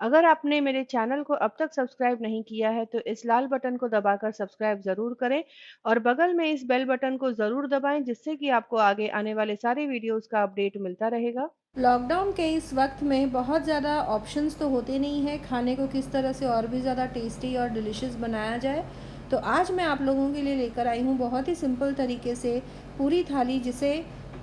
अगर आपने मेरे चैनल को अब तक सब्सक्राइब नहीं किया है तो इस लाल बटन को दबाकर सब्सक्राइब ज़रूर करें और बगल में इस बेल बटन को ज़रूर दबाएं जिससे कि आपको आगे आने वाले सारे वीडियोस का अपडेट मिलता रहेगा। लॉकडाउन के इस वक्त में बहुत ज़्यादा ऑप्शंस तो होते नहीं हैं खाने को किस तरह से और भी ज़्यादा टेस्टी और डिलीशियस बनाया जाए। तो आज मैं आप लोगों के लिए लेकर आई हूँ बहुत ही सिंपल तरीके से पूरी थाली, जिसे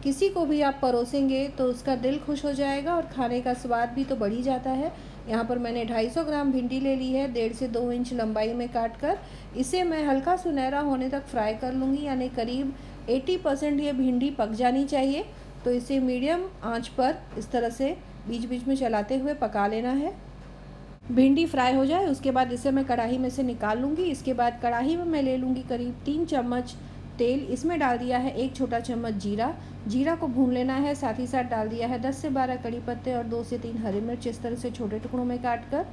किसी को भी आप परोसेंगे तो उसका दिल खुश हो जाएगा और खाने का स्वाद भी तो बढ़ ही जाता है। यहाँ पर मैंने 250 ग्राम भिंडी ले ली है, 1.5 से 2 इंच लंबाई में काट कर। इसे मैं हल्का सुनहरा होने तक फ्राई कर लूँगी, यानी करीब 80% ये भिंडी पक जानी चाहिए। तो इसे मीडियम आंच पर इस तरह से बीच बीच में चलाते हुए पका लेना है। भिंडी फ्राई हो जाए उसके बाद इसे मैं कढ़ाई में से निकाल लूँगी। इसके बाद कढ़ाई में मैं ले लूँगी करीब 3 चम्मच तेल। इसमें डाल दिया है 1 छोटा चम्मच जीरा। जीरा को भून लेना है। साथ ही साथ डाल दिया है 10 से 12 कड़ी पत्ते और 2 से 3 हरी मिर्च, इस तरह से छोटे टुकड़ों में काट कर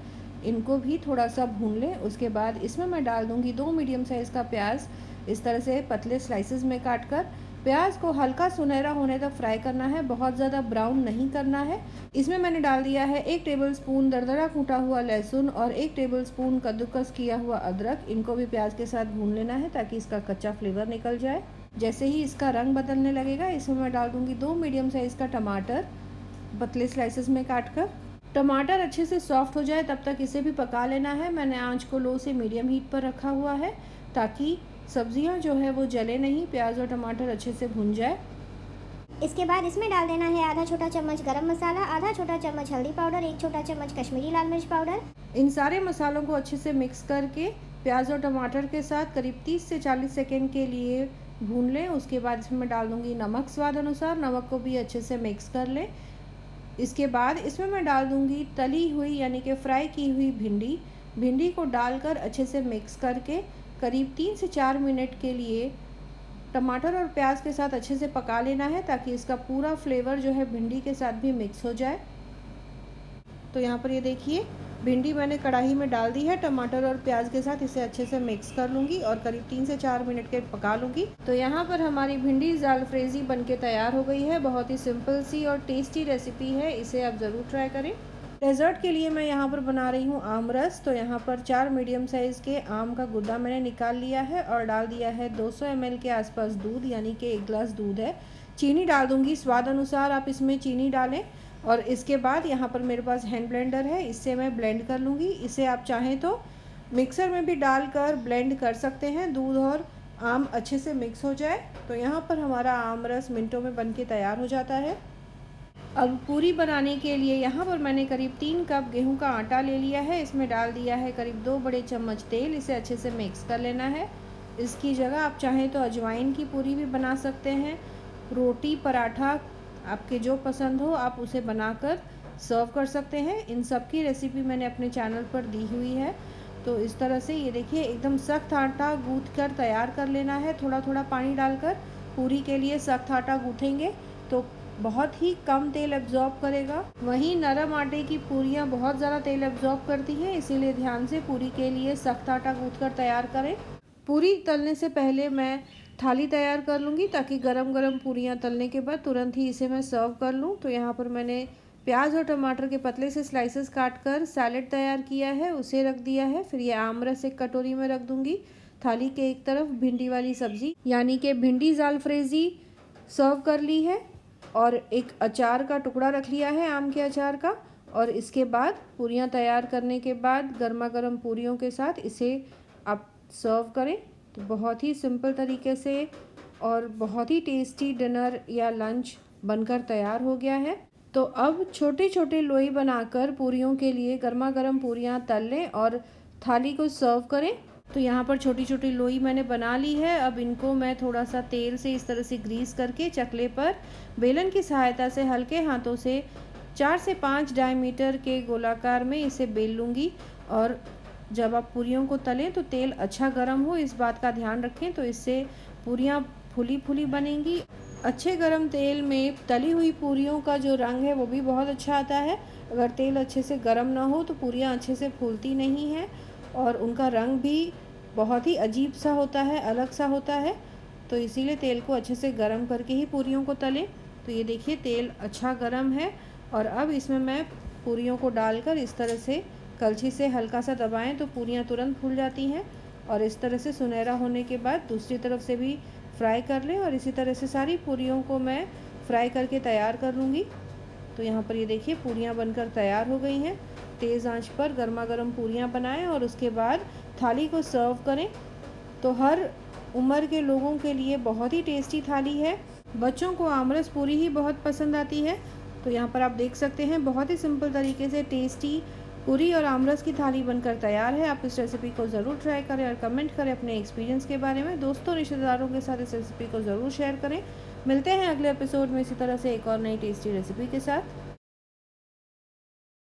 इनको भी थोड़ा सा भून लें। उसके बाद इसमें मैं डाल दूँगी 2 मीडियम साइज़ का प्याज, इस तरह से पतले स्लाइसेस में काट कर। प्याज को हल्का सुनहरा होने तक फ्राई करना है, बहुत ज़्यादा ब्राउन नहीं करना है। इसमें मैंने डाल दिया है 1 टेबलस्पून दरदरा कूटा हुआ लहसुन और 1 टेबलस्पून कद्दूकस किया हुआ अदरक। इनको भी प्याज के साथ भून लेना है ताकि इसका कच्चा फ्लेवर निकल जाए। जैसे ही इसका रंग बदलने लगेगा इसमें मैं डाल दूँगी 2 मीडियम साइज़ का टमाटर, पतले स्लाइसेस में काट कर। टमाटर अच्छे से सॉफ्ट हो जाए तब तक इसे भी पका लेना है। मैंने आंच को लो से मीडियम हीट पर रखा हुआ है ताकि सब्जियां जो है वो जले नहीं, प्याज और टमाटर अच्छे से भुन जाए। इसके बाद इसमें डाल देना है आधा छोटा चम्मच गरम मसाला, आधा छोटा चम्मच हल्दी पाउडर, 1 छोटा चम्मच कश्मीरी लाल मिर्च पाउडर। इन सारे मसालों को अच्छे से मिक्स करके प्याज और टमाटर के साथ करीब 30 से 40 सेकेंड के लिए भून लें। उसके बाद इसमें मैं डाल दूँगी नमक स्वाद अनुसार। नमक को भी अच्छे से मिक्स कर लें। इसके बाद इसमें मैं डाल दूँगी तली हुई यानी कि फ्राई की हुई भिंडी। भिंडी को डालकर अच्छे से मिक्स करके करीब 3 से 4 मिनट के लिए टमाटर और प्याज के साथ अच्छे से पका लेना है ताकि इसका पूरा फ्लेवर जो है भिंडी के साथ भी मिक्स हो जाए। तो यहाँ पर ये देखिए भिंडी मैंने कढ़ाई में डाल दी है, टमाटर और प्याज के साथ इसे अच्छे से मिक्स कर लूँगी और करीब 3 से 4 मिनट के पका लूँगी। तो यहाँ पर हमारी भिंडी जालफ्रेजी बनके तैयार हो गई है। बहुत ही सिंपल सी और टेस्टी रेसिपी है, इसे आप ज़रूर ट्राई करें। डेज़र्ट के लिए मैं यहाँ पर बना रही हूँ आमरस। तो यहाँ पर 4 मीडियम साइज़ के आम का गुद्दा मैंने निकाल लिया है और डाल दिया है 200 ml के आसपास दूध, यानी कि 1 गिलास दूध है। चीनी डाल दूँगी स्वाद अनुसार, आप इसमें चीनी डालें। और इसके बाद यहाँ पर मेरे पास हैंड ब्लेंडर है, इससे मैं ब्लेंड कर लूँगी। इसे आप चाहें तो मिक्सर में भी डालकर ब्लेंड कर सकते हैं, दूध और आम अच्छे से मिक्स हो जाए। तो यहाँ पर हमारा आमरस मिनटों में बनके तैयार हो जाता है। अब पूरी बनाने के लिए यहाँ पर मैंने करीब 3 कप गेहूं का आटा ले लिया है। इसमें डाल दिया है करीब 2 बड़े चम्मच तेल। इसे अच्छे से मिक्स कर लेना है। इसकी जगह आप चाहें तो अजवाइन की पूरी भी बना सकते हैं। रोटी, पराठा, आपके जो पसंद हो आप उसे बनाकर सर्व कर सकते हैं। इन सब की रेसिपी मैंने अपने चैनल पर दी हुई है। तो इस तरह से ये देखिए एकदम सख्त आटा गूँथ कर तैयार कर लेना है। थोड़ा थोड़ा पानी डालकर पूरी के लिए सख्त आटा गूँथेंगे तो बहुत ही कम तेल एब्जॉर्ब करेगा। वहीं नरम आटे की पूरियाँ बहुत ज़्यादा तेल एब्जॉर्ब करती हैं, इसीलिए ध्यान से पूरी के लिए सख्त आटा गूँथ कर तैयार करें। पूरी तलने से पहले मैं थाली तैयार कर लूँगी ताकि गरम गरम पूरियाँ तलने के बाद तुरंत ही इसे मैं सर्व कर लूँ। तो यहाँ पर मैंने प्याज और टमाटर के पतले से स्लाइसेस काट कर सैलेड तैयार किया है, उसे रख दिया है। फिर ये आमरस एक कटोरी में रख दूँगी। थाली के एक तरफ भिंडी वाली सब्ज़ी यानी कि भिंडी जालफ्रेजी सर्व कर ली है और एक अचार का टुकड़ा रख लिया है, आम के अचार का। और इसके बाद पूरियाँ तैयार करने के बाद गर्मा गर्म पूरियों के साथ इसे आप सर्व करें। तो बहुत ही सिंपल तरीके से और बहुत ही टेस्टी डिनर या लंच बनकर तैयार हो गया है। तो अब छोटे छोटे लोई बनाकर पूरियों के लिए गर्मा गर्म पूरियाँ तल लें और थाली को सर्व करें। तो यहाँ पर छोटी छोटी लोई मैंने बना ली है। अब इनको मैं थोड़ा सा तेल से इस तरह से ग्रीस करके चकले पर बेलन की सहायता से हल्के हाथों से 4 से 5 डायमीटर के गोलाकार में इसे बेल लूँगी। और जब आप पूरियों को तलें तो तेल अच्छा गर्म हो, इस बात का ध्यान रखें। तो इससे पूरियाँ फूली फूली बनेंगी। अच्छे गर्म तेल में तली हुई पूरियों का जो रंग है वो भी बहुत अच्छा आता है। अगर तेल अच्छे से गर्म ना हो तो पूरियाँ अच्छे से फूलती नहीं हैं और उनका रंग भी बहुत ही अजीब सा होता है, अलग सा होता है। तो इसीलिए तेल को अच्छे से गर्म करके ही पूरियों को तलें। तो ये देखिए तेल अच्छा गर्म है और अब इसमें मैं पूरियों को डालकर इस तरह से कलछी से हल्का सा दबाएं तो पूरियाँ तुरंत फूल जाती हैं। और इस तरह से सुनहरा होने के बाद दूसरी तरफ से भी फ्राई कर लें और इसी तरह से सारी पूरियों को मैं फ्राई करके तैयार कर लूँगी। तो यहाँ पर ये देखिए पूरियाँ बनकर तैयार हो गई हैं। तेज़ आंच पर गर्मा गर्म पूरियाँ बनाएं और उसके बाद थाली को सर्व करें। तो हर उम्र के लोगों के लिए बहुत ही टेस्टी थाली है। बच्चों को आमरस पूरी ही बहुत पसंद आती है। तो यहाँ पर आप देख सकते हैं बहुत ही सिंपल तरीके से टेस्टी पूरी और आमरस की थाली बनकर तैयार है। आप इस रेसिपी को ज़रूर ट्राई करें और कमेंट करें अपने एक्सपीरियंस के बारे में। दोस्तों रिश्तेदारों के साथ इस रेसिपी को ज़रूर शेयर करें। मिलते हैं अगले एपिसोड में इसी तरह से एक और नई टेस्टी रेसिपी के साथ।